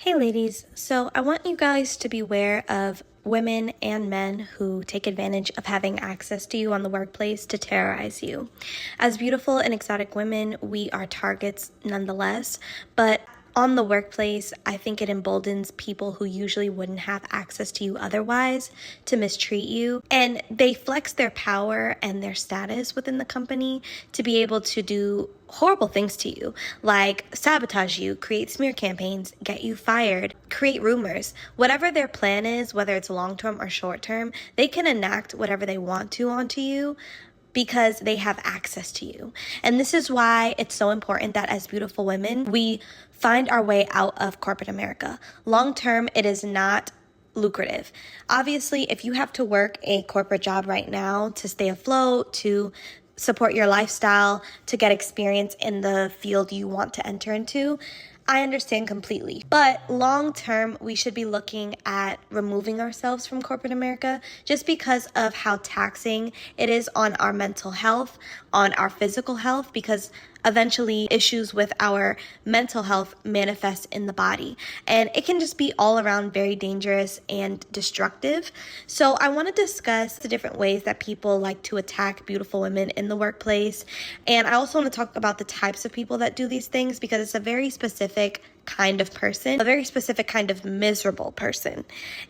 Hey ladies, so I want you guys to be aware of women and men who take advantage of having access to you on the workplace to terrorize you. As beautiful and exotic women, we are targets nonetheless, but on the workplace, I think it emboldens people who usually wouldn't have access to you otherwise to mistreat you. And they flex their power and their status within the company to be able to do horrible things to you, like sabotage you, create smear campaigns, get you fired, create rumors. Whatever their plan is, whether it's long-term or short-term, they can enact whatever they want to onto you because they have access to you. And this is why it's so important that as beautiful women, we find our way out of corporate America. Long term, it is not lucrative. Obviously, if you have to work a corporate job right now to stay afloat, to support your lifestyle, to get experience in the field you want to enter into, I understand completely. But long term, we should be looking at removing ourselves from corporate America just because of how taxing it is on our mental health, on our physical health, because eventually issues with our mental health manifest in the body. And it can just be all around very dangerous and destructive. So I want to discuss the different ways that people like to attack beautiful women in the workplace. And I also want to talk about the types of people that do these things because it's a very specific kind of person, a very specific kind of miserable person.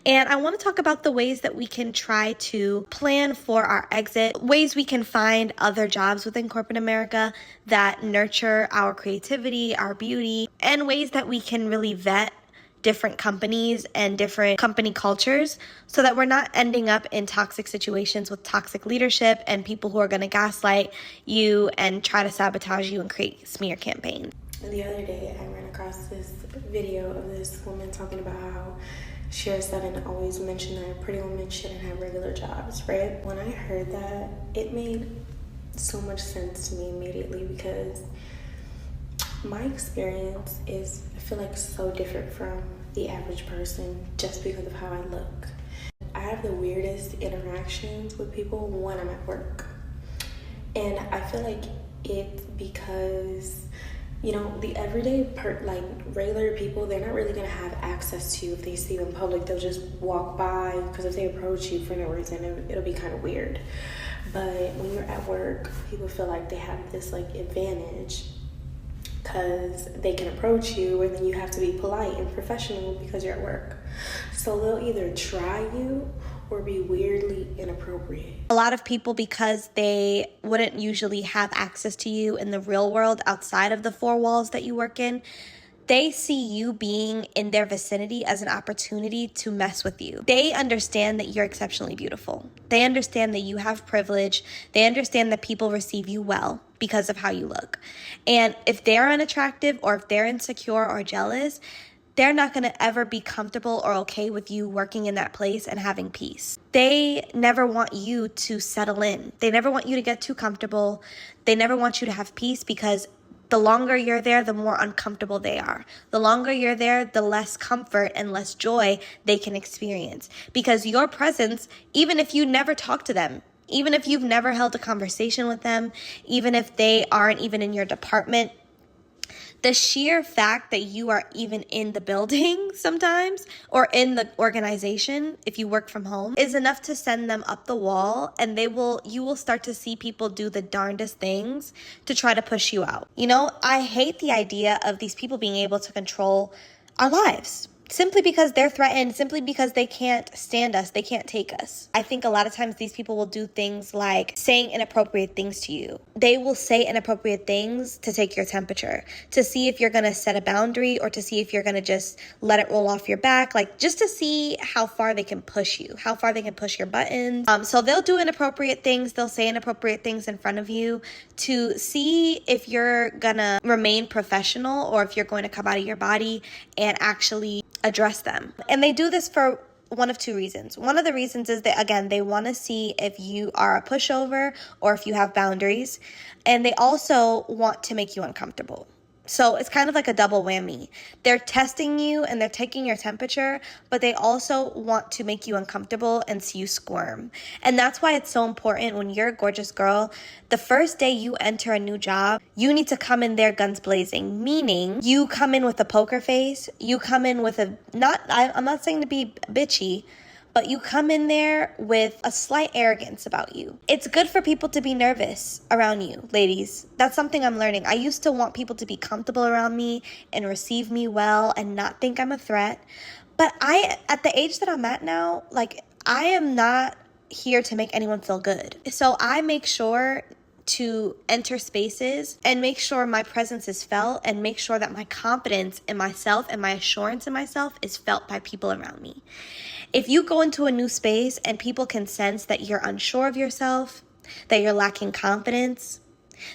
And I want to talk about the ways that we can try to plan for our exit, ways we can find other jobs within corporate America that nurture our creativity, our beauty, and ways that we can really vet different companies and different company cultures so that we're not ending up in toxic situations with toxic leadership and people who are going to gaslight you and try to sabotage you and create smear campaigns. The other day, I ran across this video of this woman talking about how she has said and always mentioned that pretty women shouldn't have regular jobs, right? When I heard that, it made so much sense to me immediately because my experience is, I feel like, so different from the average person just because of how I look. I have the weirdest interactions with people when I'm at work. And I feel like it's because, you know, the everyday regular people, they're not really gonna have access to you if they see you in public. They'll just walk by because if they approach you for no reason, it'll be kind of weird. But when you're at work, people feel like they have this advantage because they can approach you, and then you have to be polite and professional because you're at work. So they'll either try you or be weirdly inappropriate. A lot of people, because they wouldn't usually have access to you in the real world outside of the four walls that you work in, they see you being in their vicinity as an opportunity to mess with you. They understand that you're exceptionally beautiful. They understand that you have privilege. They understand that people receive you well because of how you look. And if they're unattractive or if they're insecure or jealous, they're not going to ever be comfortable or okay with you working in that place and having peace. They never want you to settle in. They never want you to get too comfortable. They never want you to have peace because the longer you're there, the more uncomfortable they are. The longer you're there, the less comfort and less joy they can experience. Because your presence, even if you never talk to them, even if you've never held a conversation with them, even if they aren't even in your department, the sheer fact that you are even in the building sometimes or in the organization, if you work from home, is enough to send them up the wall, and you will start to see people do the darndest things to try to push you out. You know, I hate the idea of these people being able to control our lives. Simply because they're threatened, simply because they can't stand us, they can't take us. I think a lot of times these people will do things like saying inappropriate things to you. They will say inappropriate things to take your temperature, to see if you're gonna set a boundary or to see if you're gonna just let it roll off your back, just to see how far they can push you, how far they can push your buttons. So they'll do inappropriate things, they'll say inappropriate things in front of you to see if you're gonna remain professional or if you're going to come out of your body and actually address them. And they do this for one of two reasons. One of the reasons is that, again, they want to see if you are a pushover or if you have boundaries. And they also want to make you uncomfortable. So it's kind of like a double whammy. They're testing you and they're taking your temperature, but they also want to make you uncomfortable and see you squirm. And that's why it's so important when you're a gorgeous girl, the first day you enter a new job, you need to come in there guns blazing, meaning you come in with a poker face, you come in with I'm not saying to be bitchy, but you come in there with a slight arrogance about you. It's good for people to be nervous around you, ladies. That's something I'm learning. I used to want people to be comfortable around me and receive me well and not think I'm a threat. But at the age that I'm at now, like, I am not here to make anyone feel good. So I make sure to enter spaces and make sure my presence is felt and make sure that my confidence in myself and my assurance in myself is felt by people around me. If you go into a new space and people can sense that you're unsure of yourself, that you're lacking confidence,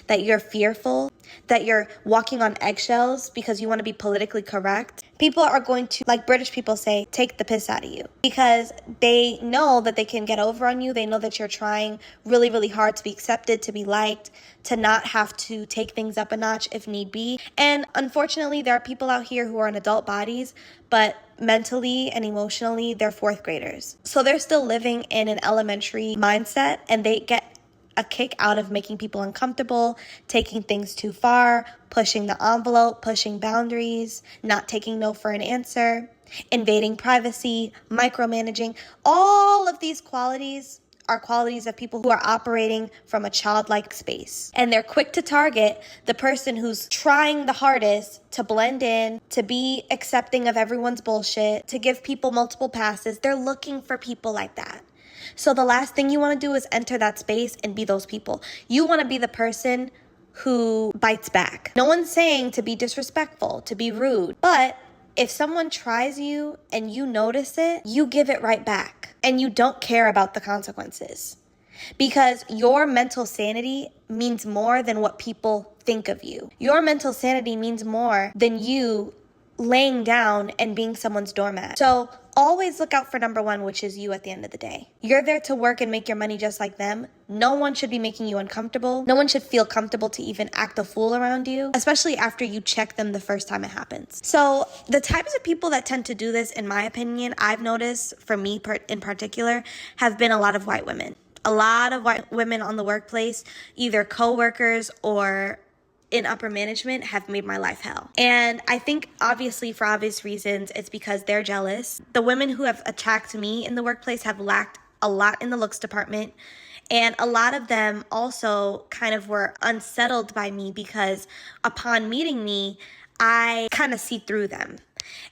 that you're fearful, that you're walking on eggshells because you want to be politically correct, people are going to, like British people say, take the piss out of you because they know that they can get over on you. They know that you're trying really, really hard to be accepted, to be liked, to not have to take things up a notch if need be. And unfortunately, there are people out here who are in adult bodies, but mentally and emotionally, they're fourth graders. So they're still living in an elementary mindset and they get a kick out of making people uncomfortable, taking things too far, pushing the envelope, pushing boundaries, not taking no for an answer, invading privacy, micromanaging. All of these qualities are qualities of people who are operating from a childlike space. And they're quick to target the person who's trying the hardest to blend in, to be accepting of everyone's bullshit, to give people multiple passes. They're looking for people like that. So the last thing you want to do is enter that space and be those people. You want to be the person who bites back. No one's saying to be disrespectful, to be rude, but if someone tries you and you notice it, you give it right back and you don't care about the consequences because your mental sanity means more than what people think of you. Your mental sanity means more than you laying down and being someone's doormat. So always look out for number one, which is you at the end of the day. You're there to work and make your money just like them. No one should be making you uncomfortable. No one should feel comfortable to even act a fool around you, especially after you check them the first time it happens. So the types of people that tend to do this, in my opinion, I've noticed for me in particular, have been a lot of white women. A lot of white women on the workplace, either co-workers or in upper management, have made my life hell. And I think obviously for obvious reasons, it's because they're jealous. The women who have attacked me in the workplace have lacked a lot in the looks department. And a lot of them also kind of were unsettled by me because upon meeting me, I kind of see through them.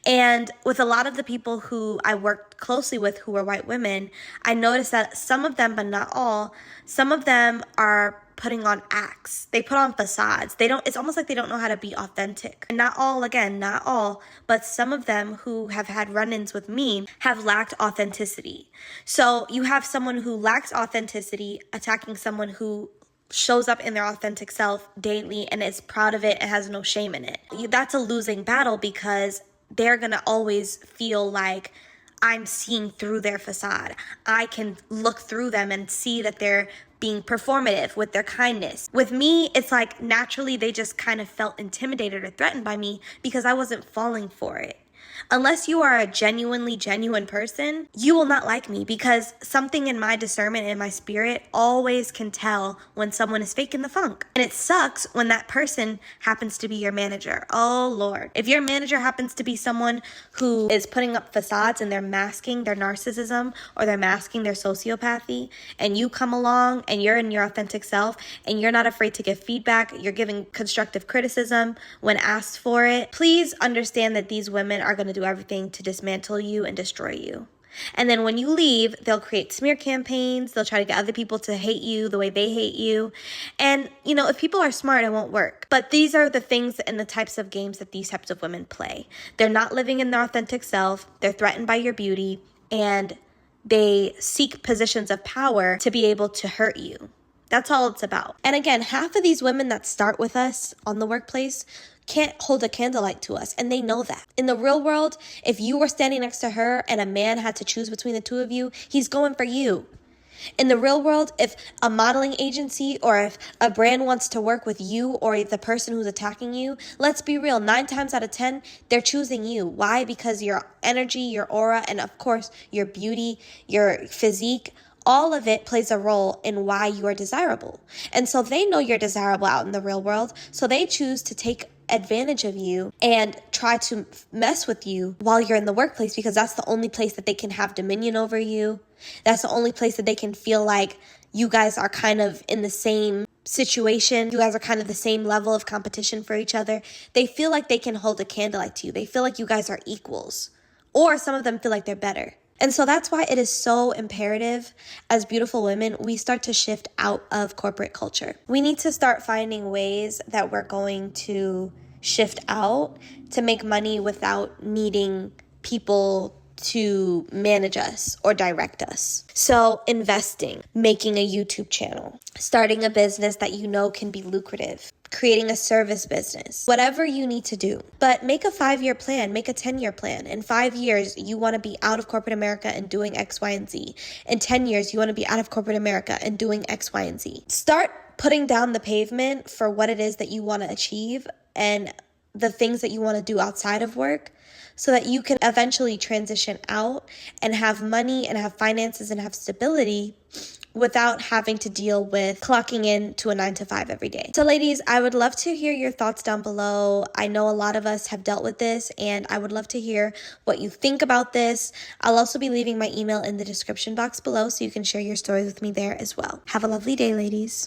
And with a lot of the people who I worked closely with who were white women, I noticed that some of them, but not all, some of them are putting on acts. They put on facades. It's almost like they don't know how to be authentic. And not all, but some of them who have had run-ins with me have lacked authenticity. So you have someone who lacks authenticity attacking someone who shows up in their authentic self daily and is proud of it and has no shame in it. That's a losing battle because they're going to always feel like I'm seeing through their facade. I can look through them and see that they're being performative with their kindness. With me, it's like naturally they just kind of felt intimidated or threatened by me because I wasn't falling for it. Unless you are a genuine person, you will not like me because something in my discernment and my spirit always can tell when someone is faking the funk. And it sucks when that person happens to be your manager. Oh Lord. If your manager happens to be someone who is putting up facades and they're masking their narcissism or they're masking their sociopathy, and you come along and you're in your authentic self and you're not afraid to give feedback, you're giving constructive criticism when asked for it, please understand that these women are going to do everything to dismantle you and destroy you. And then when you leave, they'll create smear campaigns. They'll try to get other people to hate you the way they hate you. And, if people are smart, it won't work. But these are the things and the types of games that these types of women play. They're not living in their authentic self. They're threatened by your beauty. And they seek positions of power to be able to hurt you. That's all it's about. And again, half of these women that start with us on the workplace can't hold a candlelight to us, and they know that. In the real world, if you were standing next to her and a man had to choose between the two of you, he's going for you. In the real world, if a modeling agency or if a brand wants to work with you or the person who's attacking you, let's be real, 9 times out of 10, they're choosing you. Why? Because your energy, your aura, and of course, your beauty, your physique, all of it plays a role in why you are desirable. And so they know you're desirable out in the real world, so they choose to take advantage of you and try to mess with you while you're in the workplace, because that's the only place that they can have dominion over you. That's the only place that they can feel like you guys are kind of in the same situation. You guys are kind of the same level of competition for each other. They feel like they can hold a candlelight to you. They feel like you guys are equals, or some of them feel like they're better. And so that's why it is so imperative as beautiful women, we start to shift out of corporate culture. We need to start finding ways that we're going to shift out to make money without needing people to manage us or direct us. So investing, making a YouTube channel, starting a business that you know can be lucrative, creating a service business, whatever you need to do. But make a 5-year plan, make a 10-year plan. In 5 years, you want to be out of corporate America and doing X, Y, and Z. In 10 years, you want to be out of corporate America and doing X, Y, and Z. Start putting down the pavement for what it is that you want to achieve and the things that you want to do outside of work, so that you can eventually transition out and have money and have finances and have stability without having to deal with clocking in to a 9 to 5 every day. So ladies, I would love to hear your thoughts down below. I know a lot of us have dealt with this, and I would love to hear what you think about this. I'll also be leaving my email in the description box below, so you can share your stories with me there as well. Have a lovely day, ladies.